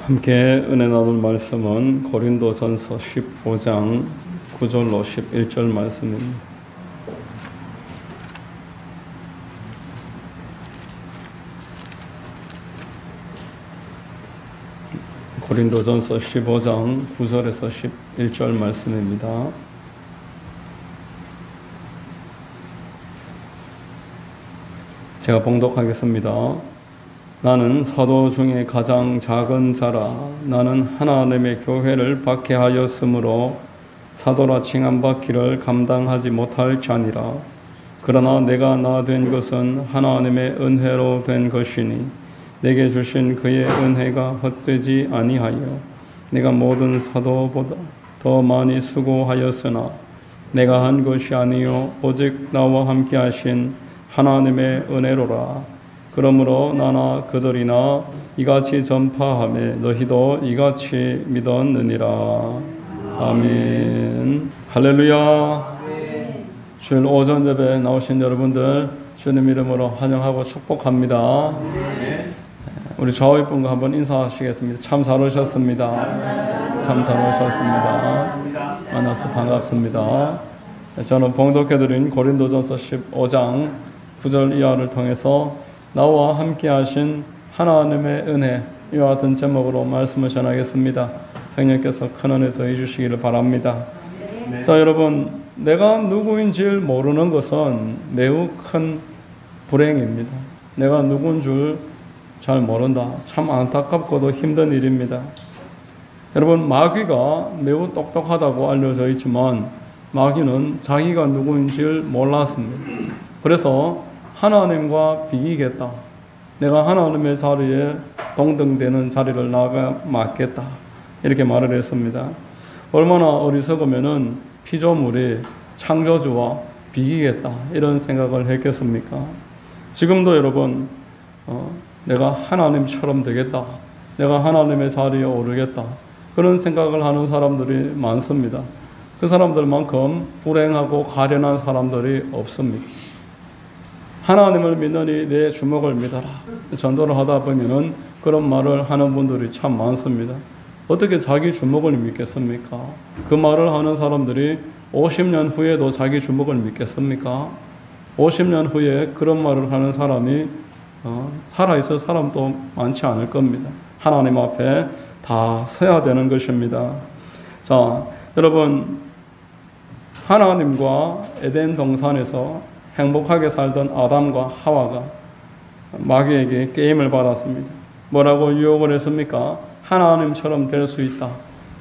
함께 은혜 나눌 말씀은 고린도전서 15장 9절로 11절 말씀입니다. 고린도전서 15장 9절에서 11절 말씀입니다. 제가 봉독하겠습니다. 나는 사도 중에 가장 작은 자라. 나는 하나님의 교회를 박해하였으므로 사도라 칭함받기를 감당하지 못할 자니라. 그러나 내가 나 된 것은 하나님의 은혜로 된 것이니 내게 주신 그의 은혜가 헛되지 아니하여 내가 모든 사도보다 더 많이 수고하였으나 내가 한 것이 아니요 오직 나와 함께 하신 하나님의 은혜로라. 그러므로 나나 그들이나 이같이 전파하며 너희도 이같이 믿었느니라. 아멘. 할렐루야. 주일 오전 예배에 나오신 여러분들 주님 이름으로 환영하고 축복합니다. 우리 좌우의 분과 한번 인사하시겠습니다. 참 잘 오셨습니다. 참 잘 오셨습니다. 만나서 반갑습니다. 저는 봉독해드린 고린도전서 15장 9절 이하를 통해서 나와 함께 하신 하나님의 은혜, 이와 같은 제목으로 말씀을 전하겠습니다. 성령께서 큰 은혜 더해 주시기를 바랍니다. 네. 자, 여러분, 내가 누구인지를 모르는 것은 매우 큰 불행입니다. 내가 누군 줄 잘 모른다. 참 안타깝고도 힘든 일입니다. 여러분, 마귀가 매우 똑똑하다고 알려져 있지만 마귀는 자기가 누구인지를 몰랐습니다. 그래서 하나님과 비기겠다. 내가 하나님의 자리에 동등되는 자리를 나가 맡겠다. 이렇게 말을 했습니다. 얼마나 어리석으면은 피조물이 창조주와 비기겠다. 이런 생각을 했겠습니까? 지금도 여러분, 내가 하나님처럼 되겠다. 내가 하나님의 자리에 오르겠다. 그런 생각을 하는 사람들이 많습니다. 그 사람들만큼 불행하고 가련한 사람들이 없습니다. 하나님을 믿느니 내 주먹을 믿어라. 전도를 하다 보면은 그런 말을 하는 분들이 참 많습니다. 어떻게 자기 주먹을 믿겠습니까? 그 말을 하는 사람들이 50년 후에도 자기 주먹을 믿겠습니까? 50년 후에 그런 말을 하는 사람이 살아있을 사람도 많지 않을 겁니다. 하나님 앞에 다 서야 되는 것입니다. 자, 여러분, 하나님과 에덴 동산에서 행복하게 살던 아담과 하와가 마귀에게 게임을 받았습니다. 뭐라고 유혹을 했습니까? 하나님처럼 될 수 있다.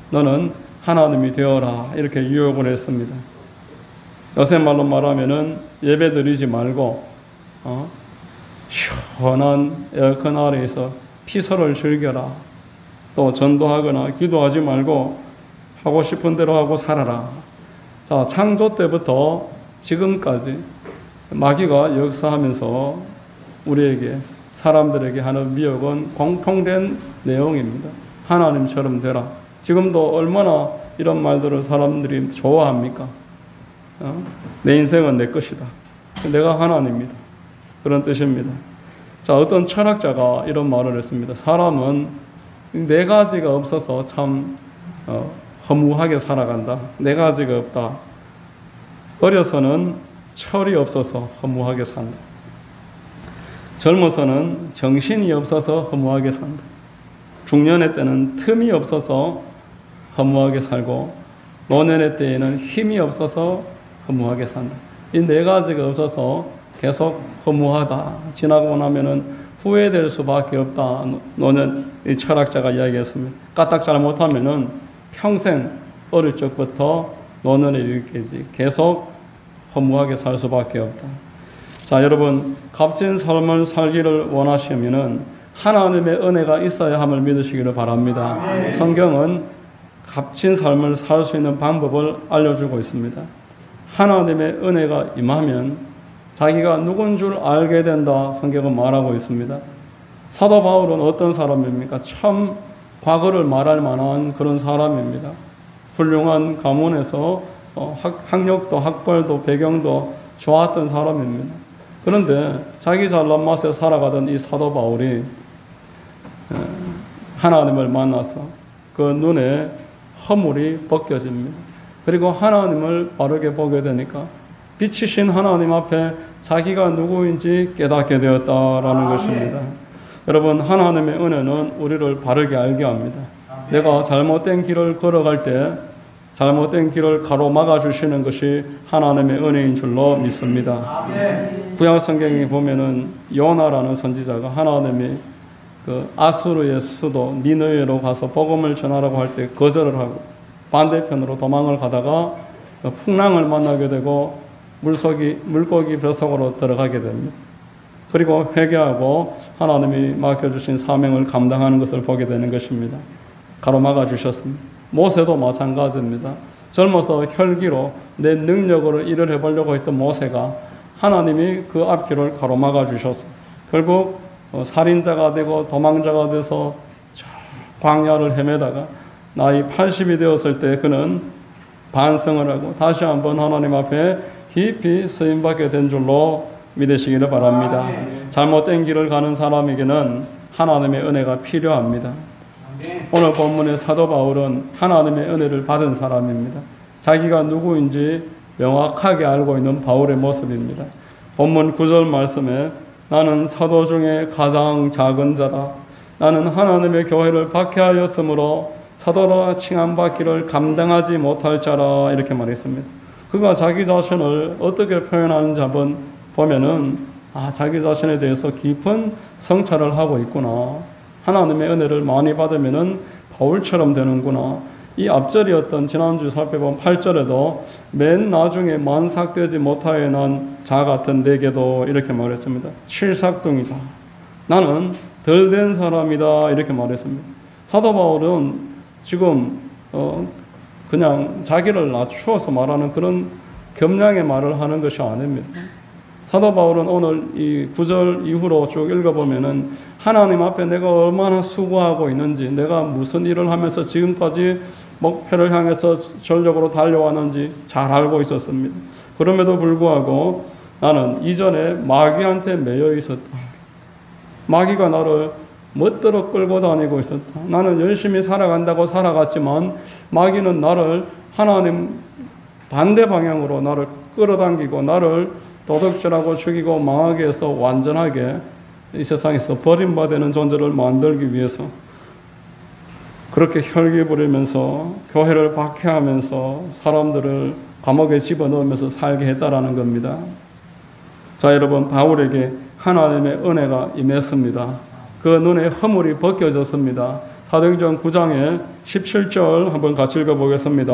너는 하나님이 되어라. 이렇게 유혹을 했습니다. 요새 말로 말하면은 예배 드리지 말고 시원한 에어컨 아래에서 피서를 즐겨라. 또 전도하거나 기도하지 말고 하고 싶은 대로 하고 살아라. 자, 창조 때부터 지금까지 마귀가 역사하면서 우리에게, 사람들에게 하는 미혹은 공통된 내용입니다. 하나님처럼 되라. 지금도 얼마나 이런 말들을 사람들이 좋아합니까? 내 인생은 내 것이다. 내가 하나님이다. 그런 뜻입니다. 자, 어떤 철학자가 이런 말을 했습니다. 사람은 네 가지가 없어서 참 허무하게 살아간다. 네 가지가 없다. 어려서는 철이 없어서 허무하게 산다. 젊어서는 정신이 없어서 허무하게 산다. 중년의 때는 틈이 없어서 허무하게 살고 노년의 때에는 힘이 없어서 허무하게 산다. 이 네 가지가 없어서 계속 허무하다. 지나고 나면은 후회될 수밖에 없다. 노년 이 철학자가 이야기했습니다. 까딱 잘못하면은 평생 어릴 적부터 노년에 이르기까지 계속 허무하게 살 수밖에 없다. 자, 여러분, 값진 삶을 살기를 원하시면은 하나님의 은혜가 있어야 함을 믿으시기를 바랍니다. 성경은 값진 삶을 살 수 있는 방법을 알려주고 있습니다. 하나님의 은혜가 임하면 자기가 누군 줄 알게 된다. 성경은 말하고 있습니다. 사도 바울은 어떤 사람입니까? 참 과거를 말할 만한 그런 사람입니다. 훌륭한 가문에서 학력도 학벌도 배경도 좋았던 사람입니다. 그런데 자기 잘난 맛에 살아가던 이 사도 바울이 하나님을 만나서 그 눈에 허물이 벗겨집니다. 그리고 하나님을 바르게 보게 되니까 빛이신 하나님 앞에 자기가 누구인지 깨닫게 되었다라는 것입니다. 여러분, 하나님의 은혜는 우리를 바르게 알게 합니다. 내가 잘못된 길을 걸어갈 때 잘못된 길을 가로막아 주시는 것이 하나님의 은혜인 줄로 믿습니다. 구약 성경에 보면은 요나라는 선지자가 하나님이 그 아수르의 수도 니느웨로 가서 복음을 전하라고 할 때 거절을 하고 반대편으로 도망을 가다가 풍랑을 만나게 되고 물고기 뱃속으로 들어가게 됩니다. 그리고 회개하고 하나님이 맡겨주신 사명을 감당하는 것을 보게 되는 것입니다. 가로막아 주셨습니다. 모세도 마찬가지입니다. 젊어서 혈기로 내 능력으로 일을 해보려고 했던 모세가 하나님이 그 앞길을 가로막아 주셔서 결국 살인자가 되고 도망자가 돼서 광야를 헤매다가 나이 80이 되었을 때 그는 반성을 하고 다시 한번 하나님 앞에 깊이 쓰임받게 된 줄로 믿으시기를 바랍니다. 잘못된 길을 가는 사람에게는 하나님의 은혜가 필요합니다. 오늘 본문의 사도 바울은 하나님의 은혜를 받은 사람입니다. 자기가 누구인지 명확하게 알고 있는 바울의 모습입니다. 본문 9절 말씀에 나는 사도 중에 가장 작은 자라. 나는 하나님의 교회를 박해하였으므로 사도라 칭함받기를 감당하지 못할 자라 이렇게 말했습니다. 그가 자기 자신을 어떻게 표현하는지 한번 보면은 자기 자신에 대해서 깊은 성찰을 하고 있구나. 하나님의 은혜를 많이 받으면은 바울처럼 되는구나. 이 앞절이었던 지난주 살펴본 8절에도 맨 나중에 만삭되지 못하여 난 자 같은 내게도 이렇게 말했습니다. 칠삭둥이다. 나는 덜 된 사람이다. 이렇게 말했습니다. 사도 바울은 지금 그냥 자기를 낮추어서 말하는 그런 겸양의 말을 하는 것이 아닙니다. 사도 바울은 오늘 이 9절 이후로 쭉 읽어보면은 하나님 앞에 내가 얼마나 수고하고 있는지, 내가 무슨 일을 하면서 지금까지 목표를 향해서 전력으로 달려왔는지 잘 알고 있었습니다. 그럼에도 불구하고 나는 이전에 마귀한테 매여 있었다. 마귀가 나를 멋대로 끌고 다니고 있었다. 나는 열심히 살아간다고 살아갔지만 마귀는 나를 하나님 반대 방향으로 나를 끌어당기고 나를 도둑질하고 죽이고 망하게 해서 완전하게 이 세상에서 버림받는 존재를 만들기 위해서 그렇게 혈기 부리면서 교회를 박해하면서 사람들을 감옥에 집어넣으면서 살게 했다라는 겁니다. 자, 여러분, 바울에게 하나님의 은혜가 임했습니다. 그 눈에 허물이 벗겨졌습니다. 사도행전 9장의 17절 한번 같이 읽어보겠습니다.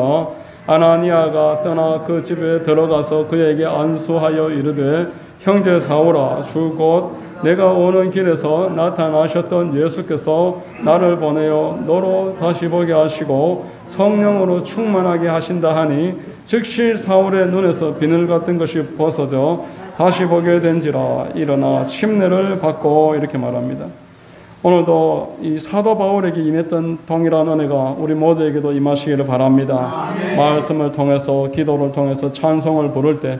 아나니아가 떠나 그 집에 들어가서 그에게 안수하여 이르되 형제 사울아, 주 곧 내가 오는 길에서 나타나셨던 예수께서 나를 보내어 너로 다시 보게 하시고 성령으로 충만하게 하신다 하니 즉시 사울의 눈에서 비늘 같은 것이 벗어져 다시 보게 된지라. 일어나 침례를 받고 이렇게 말합니다. 오늘도 이 사도 바울에게 임했던 동일한 은혜가 우리 모두에게도 임하시기를 바랍니다. 아멘. 말씀을 통해서 기도를 통해서 찬송을 부를 때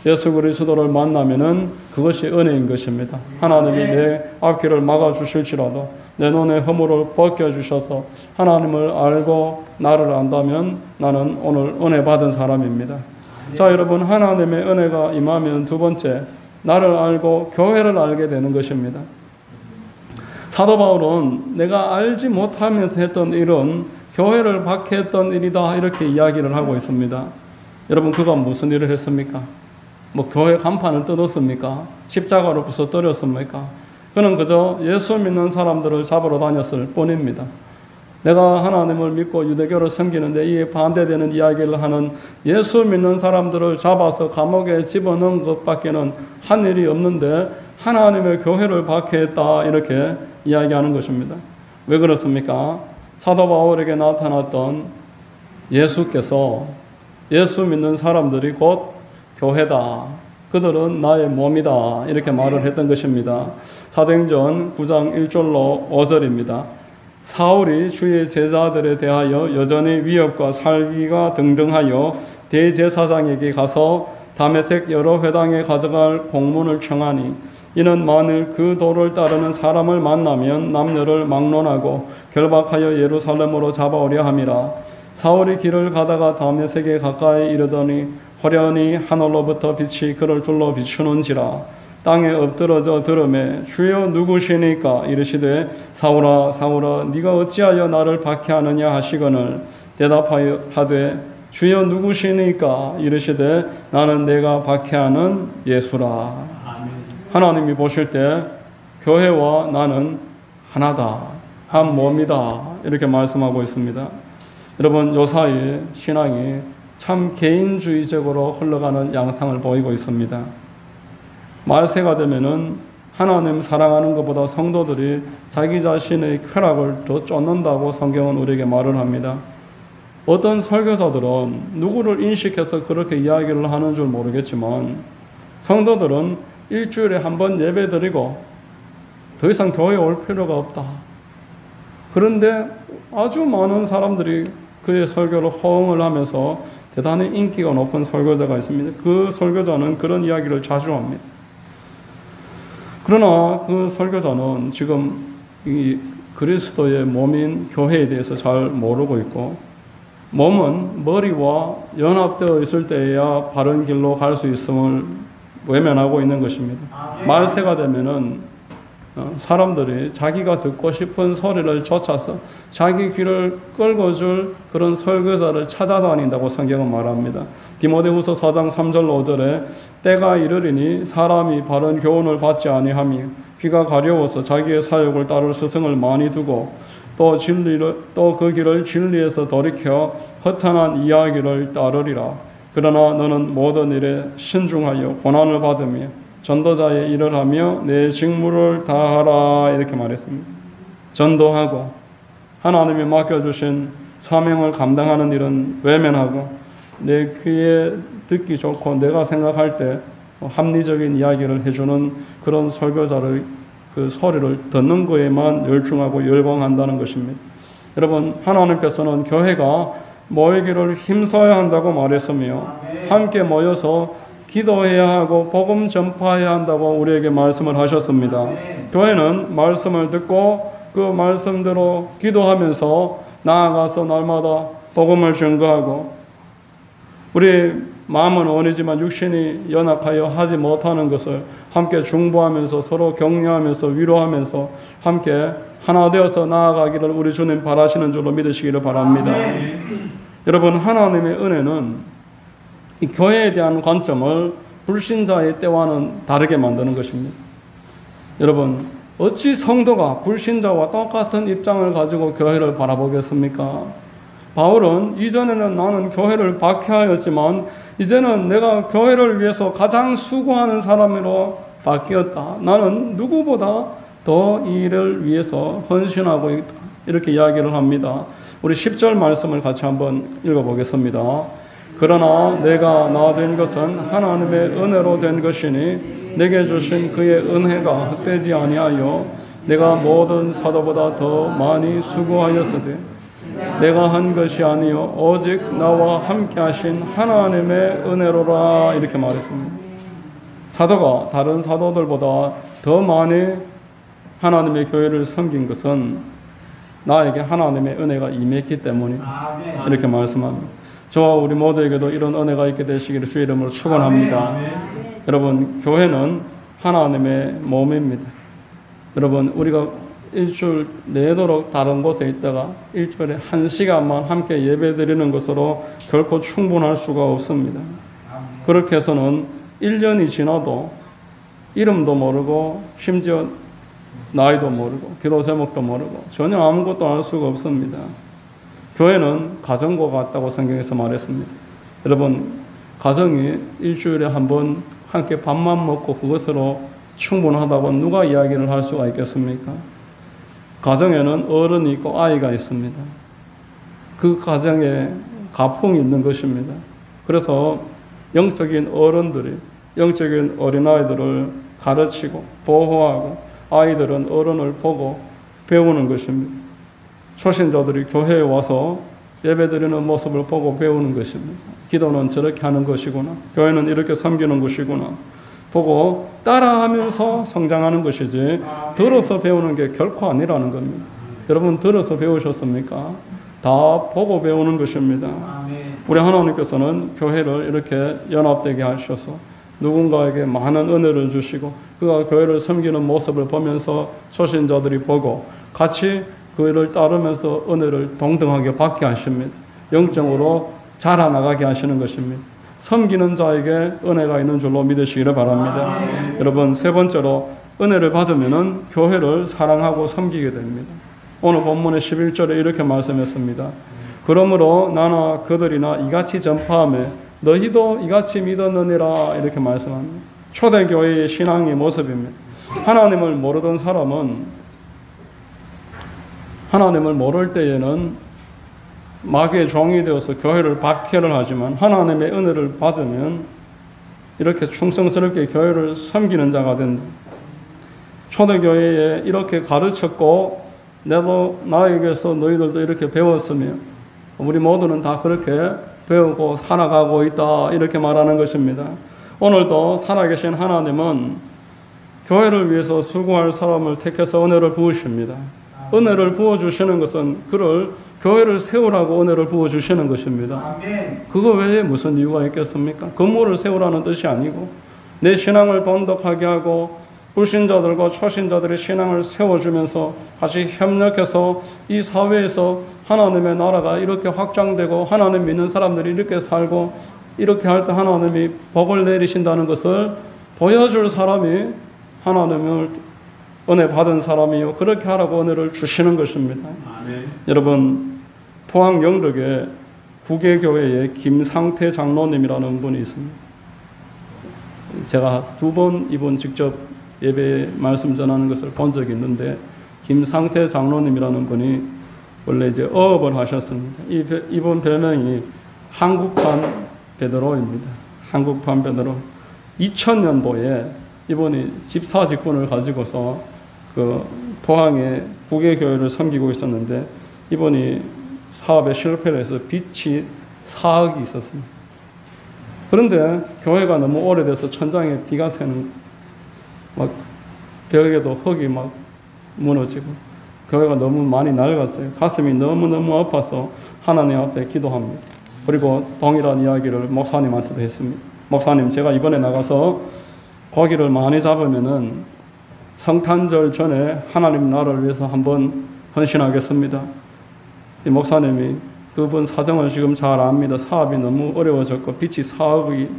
예수 그리스도를 만나면은 그것이 은혜인 것입니다. 하나님이 내 앞길을 막아주실지라도 내 눈의 허물을 벗겨주셔서 하나님을 알고 나를 안다면 나는 오늘 은혜 받은 사람입니다. 자, 여러분, 하나님의 은혜가 임하면 두 번째, 나를 알고 교회를 알게 되는 것입니다. 사도 바울은 내가 알지 못하면서 했던 일은 교회를 박해했던 일이다 이렇게 이야기를 하고 있습니다. 여러분, 그가 무슨 일을 했습니까? 뭐 교회 간판을 뜯었습니까? 십자가로 부서뜨렸습니까? 그는 그저 예수 믿는 사람들을 잡으러 다녔을 뿐입니다. 내가 하나님을 믿고 유대교를 섬기는데 이에 반대되는 이야기를 하는 예수 믿는 사람들을 잡아서 감옥에 집어넣은 것밖에는 한 일이 없는데 하나님의 교회를 박해했다 이렇게 이야기하는 것입니다. 왜 그렇습니까? 사도 바울에게 나타났던 예수께서 예수 믿는 사람들이 곧 교회다. 그들은 나의 몸이다. 이렇게 말을 했던 것입니다. 사도행전 9장 1절로 5절입니다. 사울이 주의 제자들에 대하여 여전히 위협과 살기가 등등하여 대제사장에게 가서 다메섹 여러 회당에 가져갈 공문을 청하니 이는 만일 그 도를 따르는 사람을 만나면 남녀를 막론하고 결박하여 예루살렘으로 잡아오려 함이라. 사울이 길을 가다가 다메섹에 가까이 이르더니 호련히 하늘로부터 빛이 그를 둘러 비추는지라. 땅에 엎드러져 들으매 주여 누구시니까 이르시되 사울아 사울아 네가 어찌하여 나를 박해하느냐 하시거늘 대답하여 하되 주여 누구시니까 이르시되 나는 내가 박해하는 예수라. 하나님이 보실 때 교회와 나는 하나다, 한 몸이다 이렇게 말씀하고 있습니다. 여러분 요사이 신앙이 참 개인주의적으로 흘러가는 양상을 보이고 있습니다. 말세가 되면은 하나님 사랑하는 것보다 성도들이 자기 자신의 쾌락을 더 쫓는다고 성경은 우리에게 말을 합니다. 어떤 설교사들은 누구를 인식해서 그렇게 이야기를 하는 줄 모르겠지만 성도들은 일주일에 한 번 예배 드리고 더 이상 교회에 올 필요가 없다. 그런데 아주 많은 사람들이 그의 설교를 호응을 하면서 대단히 인기가 높은 설교자가 있습니다. 그 설교자는 그런 이야기를 자주 합니다. 그러나 그 설교자는 지금 이 그리스도의 몸인 교회에 대해서 잘 모르고 있고 몸은 머리와 연합되어 있을 때에야 바른 길로 갈 수 있음을 외면하고 있는 것입니다. 말세가 되면은 사람들이 자기가 듣고 싶은 소리를 쫓아서 자기 귀를 끌고줄 그런 설교자를 찾아다닌다고 성경은 말합니다. 디모데후서 4장 3절 5절에 때가 이르리니 사람이 바른 교훈을 받지 아니하며 귀가 가려워서 자기의 사욕을 따를 스승을 많이 두고 또 그 길을 진리에서 돌이켜 허탄한 이야기를 따르리라. 그러나 너는 모든 일에 신중하여 고난을 받으며 전도자의 일을 하며 내 직무를 다하라 이렇게 말했습니다. 전도하고 하나님이 맡겨주신 사명을 감당하는 일은 외면하고 내 귀에 듣기 좋고 내가 생각할 때 합리적인 이야기를 해주는 그런 설교자를 그 소리를 듣는 거에만 열중하고 열광한다는 것입니다. 여러분 하나님께서는 교회가 모이기를 힘써야 한다고 말했으며 함께 모여서 기도해야 하고 복음 전파해야 한다고 우리에게 말씀을 하셨습니다. 교회는 말씀을 듣고 그 말씀대로 기도하면서 나아가서 날마다 복음을 증거하고 우리 마음은 원이지만 육신이 연약하여 하지 못하는 것을 함께 중보하면서 서로 격려하면서 위로하면서 함께 하나 되어서 나아가기를 우리 주님 바라시는 줄로 믿으시기를 바랍니다. 여러분 하나님의 은혜는 이 교회에 대한 관점을 불신자의 때와는 다르게 만드는 것입니다. 여러분 어찌 성도가 불신자와 똑같은 입장을 가지고 교회를 바라보겠습니까? 바울은 이전에는 나는 교회를 박해하였지만 이제는 내가 교회를 위해서 가장 수고하는 사람으로 바뀌었다. 나는 누구보다 더 이 일을 위해서 헌신하고 있다. 이렇게 이야기를 합니다. 우리 10절 말씀을 같이 한번 읽어보겠습니다. 그러나 내가 나된 것은 하나님의 은혜로 된 것이니 내게 주신 그의 은혜가 헛되지 아니하여 내가 모든 사도보다 더 많이 수고하였으되 내가 한 것이 아니요 오직 나와 함께 하신 하나님의 은혜로라 이렇게 말했습니다. 사도가 다른 사도들보다 더 많이 하나님의 교회를 섬긴 것은 나에게 하나님의 은혜가 임했기 때문이다 이렇게 말씀합니다. 저와 우리 모두에게도 이런 은혜가 있게 되시기를 주의 이름으로 축원합니다. 여러분 교회는 하나님의 몸입니다. 여러분 우리가 일주일 내도록 다른 곳에 있다가 일주일에 1시간만 함께 예배드리는 것으로 결코 충분할 수가 없습니다. 그렇게 해서는 1년이 지나도 이름도 모르고 심지어 나이도 모르고 기도 제목도 모르고 전혀 아무것도 알 수가 없습니다. 교회는 가정과 같다고 성경에서 말했습니다. 여러분 가정이 일주일에 한 번 함께 밥만 먹고 그것으로 충분하다고 누가 이야기를 할 수가 있겠습니까? 가정에는 어른이 있고 아이가 있습니다. 그 가정에 가풍이 있는 것입니다. 그래서 영적인 어른들이 영적인 어린아이들을 가르치고 보호하고 아이들은 어른을 보고 배우는 것입니다. 초신자들이 교회에 와서 예배드리는 모습을 보고 배우는 것입니다. 기도는 저렇게 하는 것이구나. 교회는 이렇게 섬기는 것이구나. 보고 따라하면서 성장하는 것이지 들어서 배우는 게 결코 아니라는 겁니다. 여러분 들어서 배우셨습니까? 다 보고 배우는 것입니다. 우리 하나님께서는 교회를 이렇게 연합되게 하셔서 누군가에게 많은 은혜를 주시고 그가 교회를 섬기는 모습을 보면서 초신자들이 보고 같이 그 일을 따르면서 은혜를 동등하게 받게 하십니다. 영적으로 자라나가게 하시는 것입니다. 섬기는 자에게 은혜가 있는 줄로 믿으시기를 바랍니다. 여러분, 세 번째로 은혜를 받으면은 교회를 사랑하고 섬기게 됩니다. 오늘 본문의 11절에 이렇게 말씀했습니다. 그러므로 나나 그들이나 이같이 전파하며 너희도 이같이 믿었느니라 이렇게 말씀합니다. 초대교회의 신앙의 모습입니다. 하나님을 모르던 사람은 하나님을 모를 때에는 마귀의 종이 되어서 교회를 박해를 하지만 하나님의 은혜를 받으면 이렇게 충성스럽게 교회를 섬기는 자가 된다. 초대교회에 이렇게 가르쳤고 내도 나에게서 너희들도 이렇게 배웠으며 우리 모두는 다 그렇게 배우고 살아가고 있다 이렇게 말하는 것입니다. 오늘도 살아계신 하나님은 교회를 위해서 수고할 사람을 택해서 은혜를 부으십니다. 은혜를 부어주시는 것은 그를 교회를 세우라고 은혜를 부어주시는 것입니다. 그거 외에 무슨 이유가 있겠습니까? 건물을 세우라는 뜻이 아니고 내 신앙을 돈독하게 하고 불신자들과 초신자들의 신앙을 세워주면서 같이 협력해서 이 사회에서 하나님의 나라가 이렇게 확장되고 하나님 믿는 사람들이 이렇게 살고 이렇게 할 때 하나님이 복을 내리신다는 것을 보여줄 사람이 하나님을 은혜 받은 사람이요 그렇게 하라고 은혜를 주시는 것입니다. 여러분, 포항 영덕에 구계교회에 김상태 장로님이라는 분이 있습니다. 제가 2번 이분 직접 예배 말씀 전하는 것을 본 적이 있는데 김상태 장로님이라는 분이 원래 이제 어업을 하셨습니다. 이분 별명이 한국판 베드로입니다. 한국판 베드로. 2000년도에 이분이 집사 직분을 가지고서 그 포항에 구계교회를 섬기고 있었는데 이분이 사업에 실패를 해서 빚이 4억이 있었습니다. 그런데 교회가 너무 오래돼서 천장에 비가 새는 막 벽에도 흙이 막 무너지고 교회가 너무 많이 낡았어요. 가슴이 너무너무 아파서 하나님 앞에 기도합니다. 그리고 동일한 이야기를 목사님한테도 했습니다. 목사님, 제가 이번에 나가서 고기를 많이 잡으면은 성탄절 전에 하나님 나라를 위해서 한번 헌신하겠습니다. 이 목사님이 그분 사정을 지금 잘 압니다. 사업이 너무 어려워졌고 빚이 4억이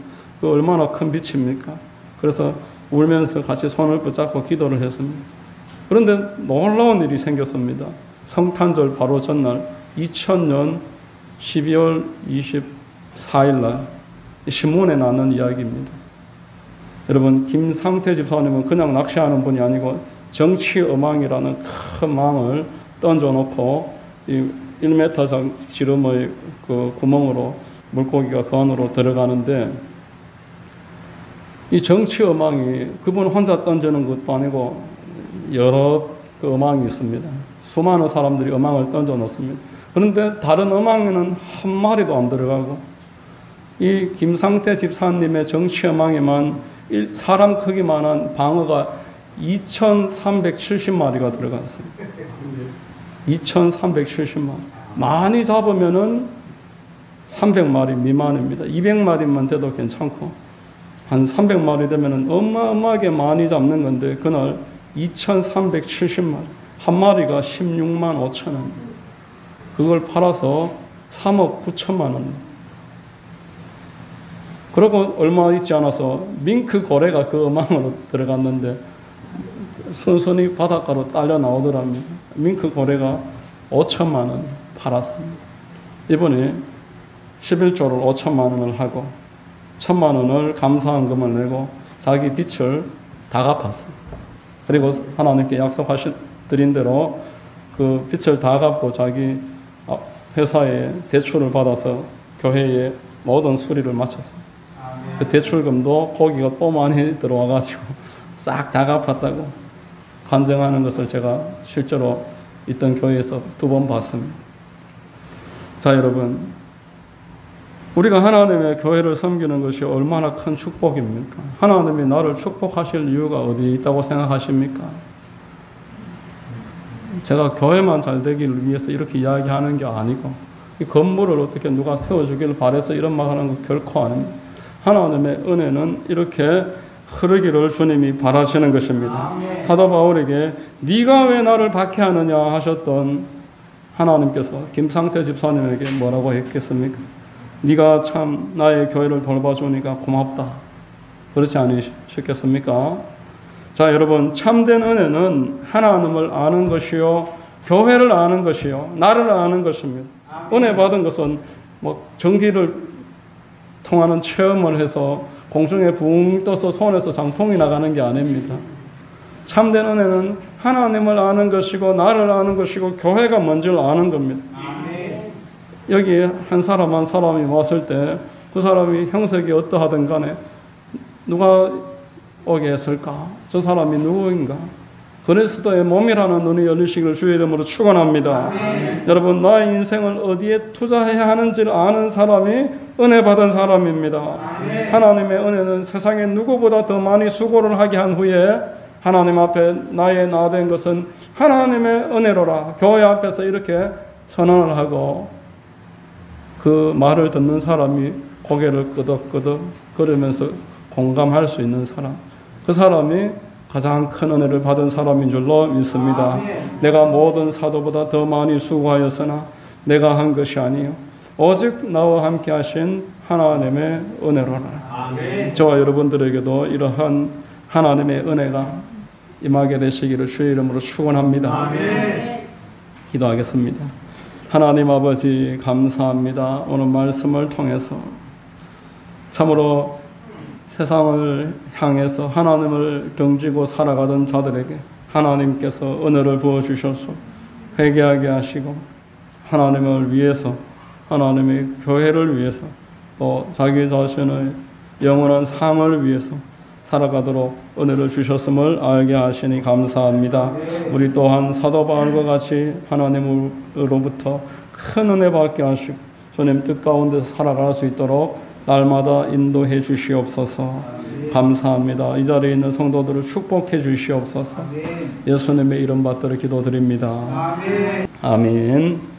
그 얼마나 큰 빚입니까? 그래서 울면서 같이 손을 붙잡고 기도를 했습니다. 그런데 놀라운 일이 생겼습니다. 성탄절 바로 전날 2000년 12월 24일 날 신문에 나는 이야기입니다. 여러분, 김상태 집사님은 그냥 낚시하는 분이 아니고 정치어망이라는 큰 망을 던져놓고 이 1m 지름의 그 구멍으로 물고기가 그 안으로 들어가는데 이 정치어망이 그분 혼자 던지는 것도 아니고 여러 그 어망이 있습니다. 수많은 사람들이 어망을 던져놓습니다. 그런데 다른 어망에는 한 마리도 안 들어가고 이 김상태 집사님의 정치어망에만 사람 크기만한 방어가 2370마리가 들어갔어요. 2370마리. 많이 잡으면은 300마리 미만입니다. 200마리만 돼도 괜찮고 한 300마리 되면은 어마어마하게 많이 잡는 건데 그날 2370마리. 한 마리가 16만 5천 원. 그걸 팔아서 3억 9천만 원. 그리고 얼마 있지 않아서 밍크 고래가 그 어망으로 들어갔는데 순순히 바닷가로 딸려 나오더랍니다. 밍크 고래가 5천만 원 팔았습니다. 이분이 11조를 5천만 원을 하고 1,000만 원을 감사헌금을 내고 자기 빚을 다 갚았어요. 그리고 하나님께 약속하신 대로 그 빚을 다 갚고 자기 회사에 대출을 받아서 교회에 모든 수리를 마쳤어요. 그 대출금도 고기가 또 많이 들어와가지고 싹 다 갚았다고 간증하는 것을 제가 실제로 있던 교회에서 2번 봤습니다. 자, 여러분, 우리가 하나님의 교회를 섬기는 것이 얼마나 큰 축복입니까? 하나님이 나를 축복하실 이유가 어디에 있다고 생각하십니까? 제가 교회만 잘 되기를 위해서 이렇게 이야기하는 게 아니고 이 건물을 어떻게 누가 세워주기를 바래서 이런 말 하는 거 결코 아닙니다. 하나님의 은혜는 이렇게 흐르기를 주님이 바라시는 것입니다. 사도 바울에게 네가 왜 나를 박해하느냐 하셨던 하나님께서 김상태 집사님에게 뭐라고 했겠습니까? 네가 참 나의 교회를 돌봐주니까 고맙다. 그렇지 않으셨겠습니까? 자, 여러분, 참된 은혜는 하나님을 아는 것이요, 교회를 아는 것이요, 나를 아는 것입니다. 은혜 받은 것은 뭐 전기를 통하는 체험을 해서 공중에 붕 떠서 손에서 장풍이 나가는 게 아닙니다. 참된 은혜는 하나님을 아는 것이고 나를 아는 것이고 교회가 뭔지를 아는 겁니다. 여기 한 사람이 왔을 때 그 사람이 형색이 어떠하든 간에 누가 오게 했을까? 저 사람이 누구인가? 그리스도의 몸이라는 눈이 열리시기를 주의 이름으로 축원합니다. 여러분, 나의 인생을 어디에 투자해야 하는지를 아는 사람이 은혜 받은 사람입니다. 하나님의 은혜는 세상에 누구보다 더 많이 수고를 하게 한 후에 하나님 앞에 나의 나 된 것은 하나님의 은혜로라. 교회 앞에서 이렇게 선언을 하고 그 말을 듣는 사람이 고개를 끄덕끄덕 거리면서 공감할 수 있는 사람, 그 사람이 가장 큰 은혜를 받은 사람인 줄로 믿습니다. 내가 모든 사도보다 더 많이 수고하였으나 내가 한 것이 아니요 오직 나와 함께 하신 하나님의 은혜로라. 저와 여러분들에게도 이러한 하나님의 은혜가 임하게 되시기를 주의 이름으로 축원합니다. 기도하겠습니다. 하나님 아버지, 감사합니다. 오늘 말씀을 통해서 참으로 세상을 향해서 하나님을 등지고 살아가던 자들에게 하나님께서 은혜를 부어주셔서 회개하게 하시고 하나님을 위해서, 하나님의 교회를 위해서, 또 자기 자신의 영원한 삶을 위해서 살아가도록 은혜를 주셨음을 알게 하시니 감사합니다. 우리 또한 사도 바울과 같이 하나님으로부터 큰 은혜 받게 하시고 주님 뜻 가운데서 살아갈 수 있도록 날마다 인도해 주시옵소서. 감사합니다. 이 자리에 있는 성도들을 축복해 주시옵소서. 예수님의 이름 받들어 기도드립니다. 아멘.